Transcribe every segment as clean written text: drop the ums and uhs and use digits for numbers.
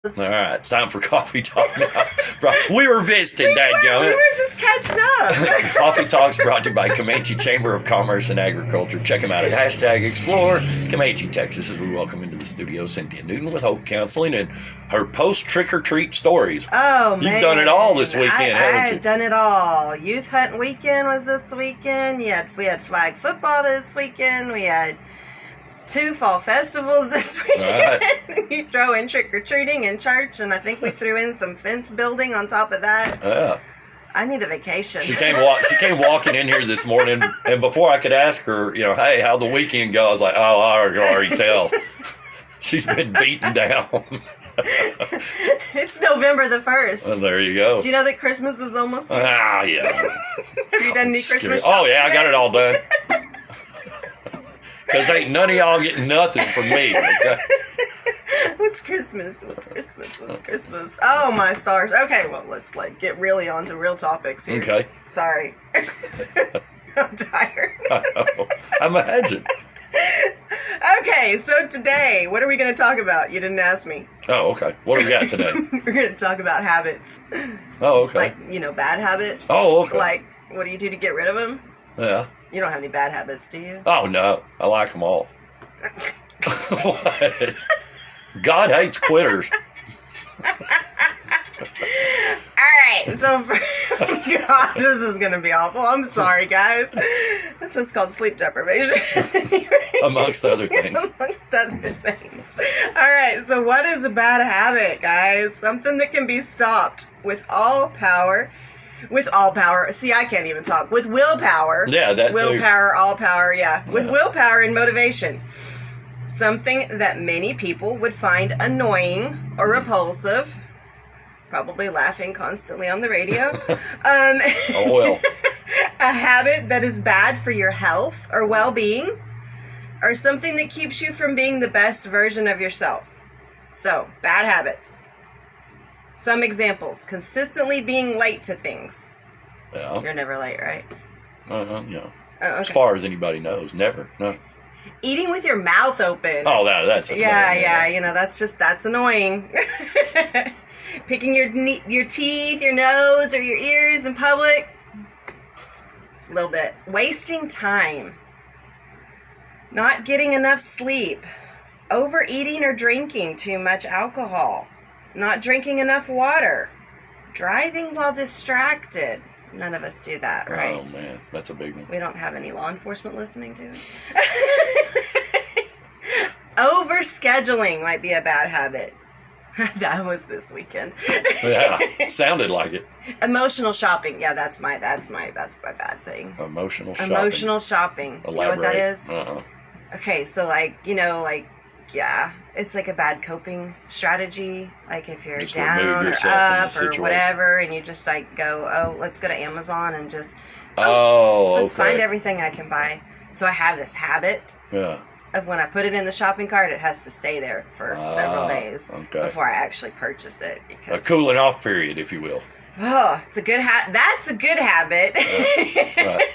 All right, it's time for coffee talk now. We were visiting, we dadgummit. were just catching up. Coffee Talk's brought to you by Comanche Chamber of Commerce and Agriculture. Check them out at #Explore Comanche, Texas, as we welcome into the studio Cynthia Newton with Hope Counseling and her post-trick-or-treat stories. Oh, man. You've done it all this weekend, haven't you? I've done it all. Youth Hunt weekend was this weekend. We had flag football this weekend. We had 2 fall festivals this weekend. Right. We throw in trick-or-treating in church, and I think we threw in some fence building on top of that. Yeah. I need a vacation. She came walking in here this morning, and before I could ask her, hey, how'd the weekend go? I was like, oh, I can already tell. She's been beaten down. It's November the 1st. Well, there you go. Do you know that Christmas is almost here? Ah, yeah. Have you done any Christmas shopping? Oh, yeah, I got it all done. Because ain't none of y'all getting nothing from me. Okay? What's Christmas? Oh, my stars. Okay, well, let's get really on to real topics here. Okay. Sorry. I'm tired. I imagine. Okay, so today, what are we going to talk about? You didn't ask me. Oh, okay. What do we got today? We're going to talk about habits. Oh, okay. Like, bad habits. Oh, okay. Like, what do you do to get rid of them? Yeah. You don't have any bad habits, do you? Oh, no. I like them all. What? God hates quitters. Alright, so God, this is going to be awful. I'm sorry, guys. That's just called sleep deprivation. Amongst other things. Amongst other things. Alright, so what is a bad habit, guys? Something that can be stopped with all power. With all power. See, I can't even talk. With willpower. Yeah, that willpower, all power, yeah. With willpower and motivation. Something that many people would find annoying or repulsive. Probably laughing constantly on the radio. Oh, well. A habit that is bad for your health or well-being. Or something that keeps you from being the best version of yourself. So, bad habits. Some examples. Consistently being late to things. Yeah. You're never late, right? Yeah. Oh, okay. As far as anybody knows, never. No. Eating with your mouth open. Oh, that's annoying. Yeah. That's annoying. Picking your teeth, your nose, or your ears in public. It's a little bit. Wasting time. Not getting enough sleep. Overeating or drinking too much alcohol. Not drinking enough water. Driving while distracted. None of us do that, right? Oh, man. That's a big one. We don't have any law enforcement listening to it. Overscheduling might be a bad habit. That was this weekend. Yeah, sounded like it. Emotional shopping. Yeah, that's my bad thing. Emotional shopping. Emotional shopping. Elaborate. You know what that is? Uh-huh. Okay, so yeah, it's like a bad coping strategy. Like if you're just down or up or whatever, and you just go, oh, let's go to Amazon and just, let's find everything I can buy. So I have this habit of when I put it in the shopping cart, it has to stay there for several days before I actually purchase it. Because, a cooling off period, if you will. Oh, it's a good that's a good habit. Right.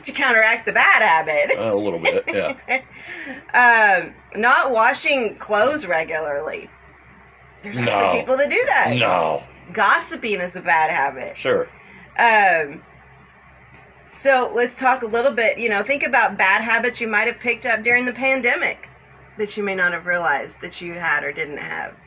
To counteract the bad habit. A little bit, yeah. Not washing clothes regularly. There's actually people that do that. No. Gossiping is a bad habit. Sure. So let's talk a little bit, think about bad habits you might have picked up during the pandemic that you may not have realized that you had or didn't have.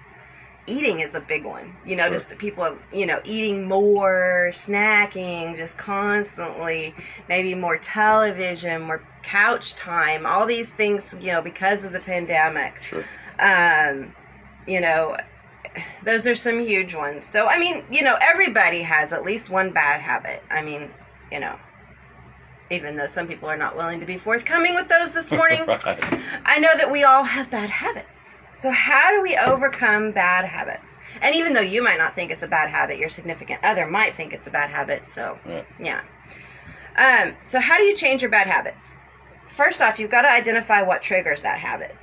Eating is a big one. You notice that people have, eating more, snacking, just constantly, maybe more television, more couch time, all these things, because of the pandemic. Sure. Those are some huge ones. So, everybody has at least one bad habit. Even though some people are not willing to be forthcoming with those this morning, Right. I know that we all have bad habits. So how do we overcome bad habits? And even though you might not think it's a bad habit, your significant other might think it's a bad habit. So, yeah. So how do you change your bad habits? First off, you've got to identify what triggers that habit.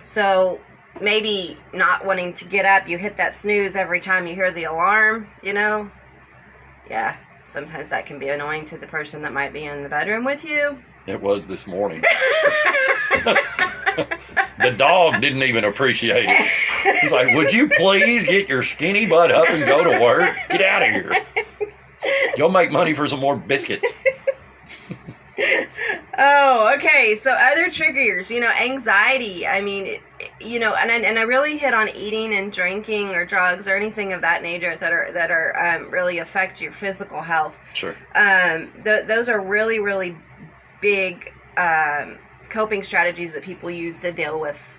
So maybe not wanting to get up, you hit that snooze every time you hear the alarm, Yeah. Sometimes that can be annoying to the person that might be in the bedroom with you. It was this morning. The dog didn't even appreciate it. He's like, would you please get your skinny butt up and go to work? Get out of here. Go make money for some more biscuits. Oh, okay. So other triggers, anxiety. I mean, and I really hit on eating and drinking or drugs or anything of that nature that are really affect your physical health. Sure. Those are really, really big coping strategies that people use to deal with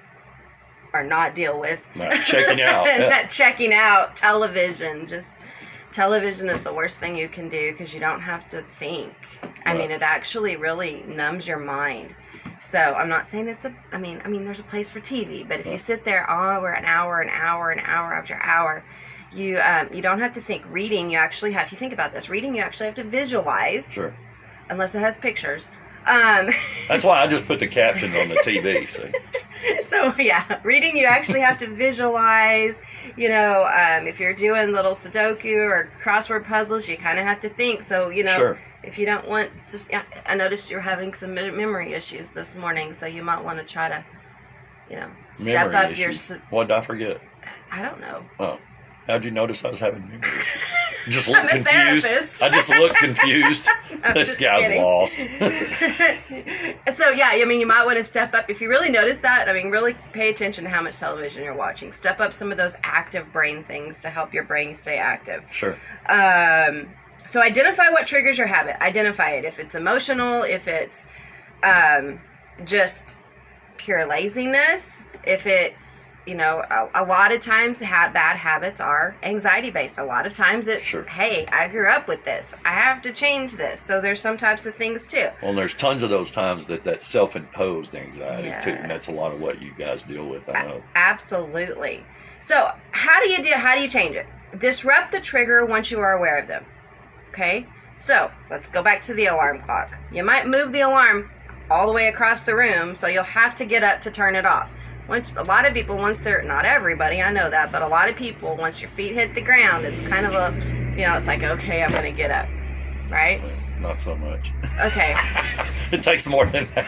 or not deal with. Checking out. That checking out television. Television is the worst thing you can do because you don't have to think. I mean, it actually really numbs your mind. So I'm not saying I mean, there's a place for TV, but if you sit there an hour after hour, you don't have to think. Reading, you actually have, if you think about this, reading, you actually have to visualize. Sure. Unless it has pictures. That's why I just put the captions on the TV. So yeah, reading, you actually have to visualize. If you're doing little Sudoku or crossword puzzles, you kind of have to think. So Sure. If you don't want, I noticed you're having some memory issues this morning, so you might want to try to, step memory up issues. your. What did I forget? I don't know. Oh, how'd you notice I was having memory issues? Just look I'm a confused. therapist. I just look confused. This guy's kidding. lost. So yeah, you might want to step up if you really notice that. Really pay attention to how much television you're watching. Step up some of those active brain things to help your brain stay active. Sure. So identify what triggers your habit. Identify it. If it's emotional, if it's just pure laziness, if it's, a lot of times bad habits are anxiety based. A lot of times it's, Sure. Hey, I grew up with this. I have to change this. So there's some types of things too. Well, there's tons of those times that self-imposed anxiety too, and that's a Yes. lot of what you guys deal with, I know. Absolutely. So how do you change it? Disrupt the trigger once you are aware of them. Okay? So let's go back to the alarm clock. You might move the alarm all the way across the room, so you'll have to get up to turn it off. A lot of people, not everybody, I know that, but a lot of people, once your feet hit the ground, it's kind of it's like, okay, I'm going to get up, right? Not so much. Okay. It takes more than that.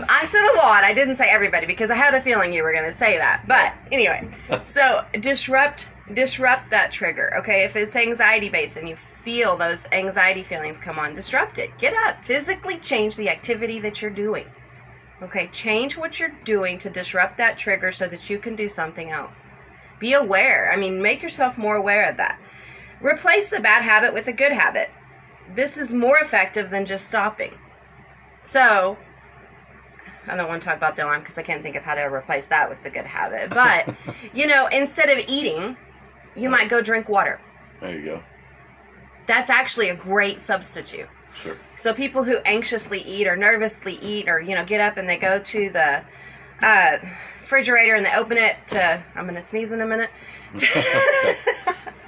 I said a lot. I didn't say everybody because I had a feeling you were going to say that. But anyway, so disrupt that trigger, okay? If it's anxiety-based and you feel those anxiety feelings come on, disrupt it. Get up. Physically change the activity that you're doing. Okay, change what you're doing to disrupt that trigger so that you can do something else. Be aware. Make yourself more aware of that. Replace the bad habit with a good habit. This is more effective than just stopping. So, I don't want to talk about the alarm because I can't think of how to replace that with a good habit. But, instead of eating, you might go drink water. There you go. That's actually a great substitute. Sure. So people who anxiously eat or nervously eat or, get up and they go to the refrigerator and they open it to, I'm going to sneeze in a minute.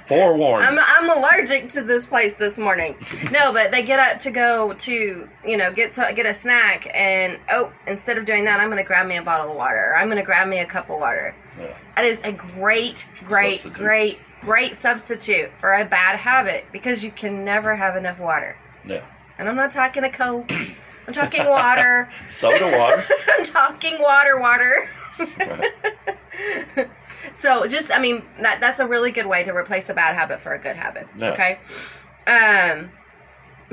Forewarned. I'm allergic to this place this morning. No, but they get up to go to, get a snack and, instead of doing that, I'm going to grab me a bottle of water or I'm going to grab me a cup of water. Yeah. That is a great substitute for a bad habit because you can never have enough water. Yeah. And I'm not talking a Coke. I'm talking water. Soda water. I'm talking water. Right. So that's a really good way to replace a bad habit for a good habit. Yeah. Okay.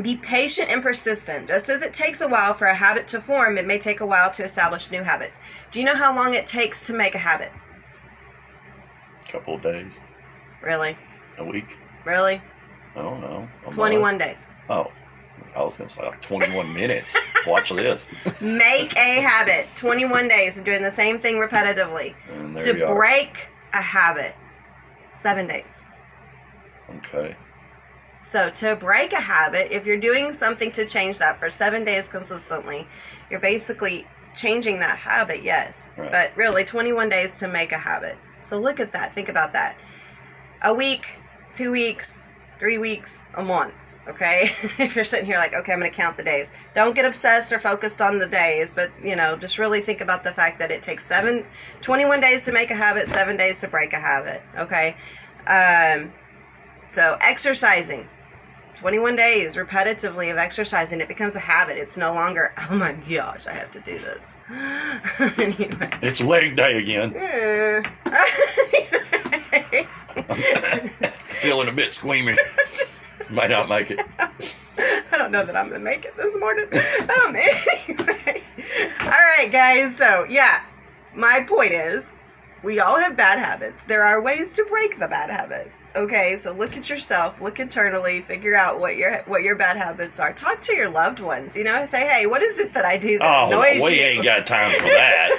Be patient and persistent. Just as it takes a while for a habit to form, it may take a while to establish new habits. Do you know how long it takes to make a habit? A couple of days. Really? A week. Really? I don't know. 21 days. Oh. I was going to say like 21 minutes. Watch this. Make a habit. 21 days of doing the same thing repetitively. To break a habit, 7 days. Okay. So to break a habit, if you're doing something to change that for 7 days consistently, you're basically changing that habit, yes. Right. But really, 21 days to make a habit. So look at that. Think about that. A week, 2 weeks, 3 weeks, a month. Okay, if you're sitting here like, okay, I'm going to count the days. Don't get obsessed or focused on the days, but, just really think about the fact that it takes 21 days to make a habit, 7 days to break a habit, okay? So exercising. 21 days repetitively of exercising, it becomes a habit. It's no longer, oh my gosh, I have to do this. Anyway. It's leg day again. Feeling a bit squeamish. Might not make it. I don't know that I'm going to make it this morning. Anyway. All right, guys. So, yeah, my point is we all have bad habits. There are ways to break the bad habits. Okay, so look at yourself, look internally, figure out what your bad habits are. Talk to your loved ones. You know, say, hey, what is it that I do that annoys you? We ain't got time for that.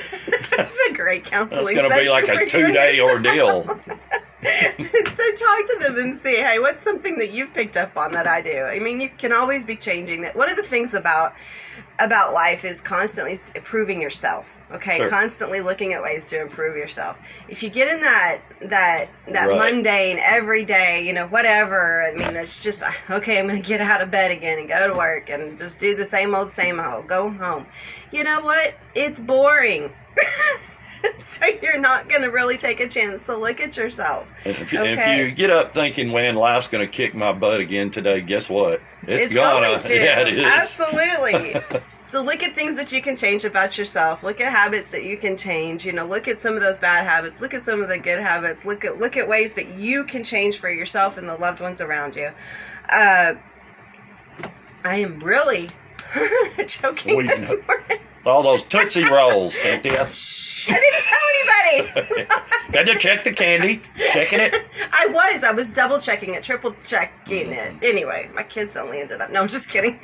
That's a great counseling session. It's going to be like a 2-day ordeal. So talk to them and see, hey, what's something that you've picked up on that I do? I mean, you can always be changing it. One of the things about life is constantly improving yourself. Okay, sure. Constantly looking at ways to improve yourself. If you get in that right. Mundane, everyday, you know, whatever. I mean, it's just okay. I'm going to get out of bed again and go to work and just do the same old. Go home. You know what? It's boring. So you're not going to really take a chance to look at yourself. If you get up thinking, man, life's going to kick my butt again today, guess what? It's going to. Yeah, it is. Absolutely. So look at things that you can change about yourself. Look at habits that you can change. You know, look at some of those bad habits. Look at some of the good habits. Look at ways that you can change for yourself and the loved ones around you. I am really joking this morning. All those Tootsie Rolls, Cynthia. I didn't tell anybody. Had to check the candy. Checking it. I was double checking it, triple checking it. Anyway, my kids only ended up. No, I'm just kidding.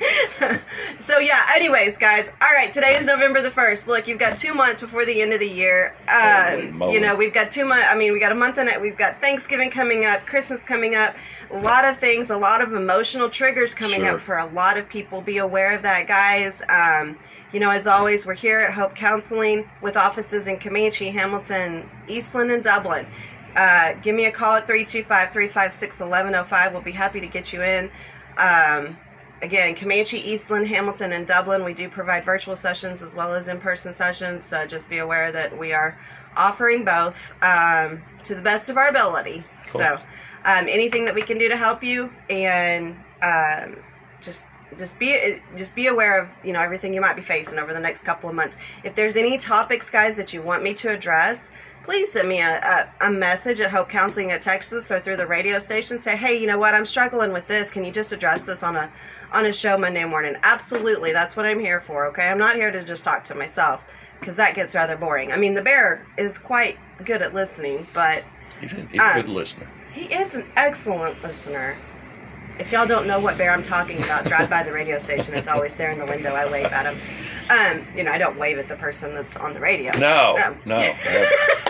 So yeah. Anyways, guys. All right. Today is November the 1st. Look, you've got 2 months before the end of the year. You know, we've got 2 months. I mean, we got a month in it. We've got Thanksgiving coming up, Christmas coming up. A lot of things. A lot of emotional triggers coming up for a lot of people. Be aware of that, guys. You know, as always, we're here at Hope Counseling with offices in Comanche, Hamilton, Eastland, and Dublin. Give me a call at 325-356-1105. We'll be happy to get you in. Again, Comanche, Eastland, Hamilton, and Dublin. We do provide virtual sessions as well as in-person sessions, so just be aware that we are offering both to the best of our ability. Cool. So anything that we can do to help you, and just be aware of, you know, everything you might be facing over the next couple of months. If there's any topics, guys, that you want me to address, please send me a message at Hope Counseling at Texas or through the radio station. Say, hey, you know what, I'm struggling with this. Can you just address this on a show Monday morning? Absolutely, that's what I'm here for. Okay, I'm not here to just talk to myself, because that gets rather boring. I mean, the bear is quite good at listening, but he's a good listener. He is an excellent listener. If y'all don't know what bear I'm talking about, drive by the radio station. It's always there in the window. I wave at him. You know, I don't wave at the person that's on the radio. No.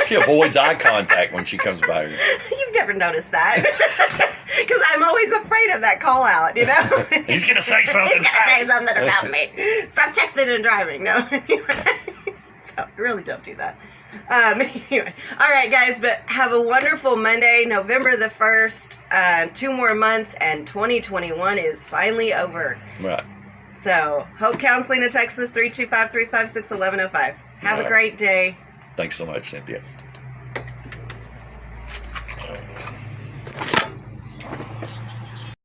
She avoids eye contact when she comes by. You've never noticed that. Because I'm always afraid of that call out, you know? He's going to say something. He's going to say something about me. Stop texting and driving. No. So, really don't do that. Anyway. All right, guys, but have a wonderful Monday, November the 1st. 2 more months, and 2021 is finally over. Right. So, Hope Counseling in Texas, 325-356-1105. Have a great day. Thanks so much, Cynthia.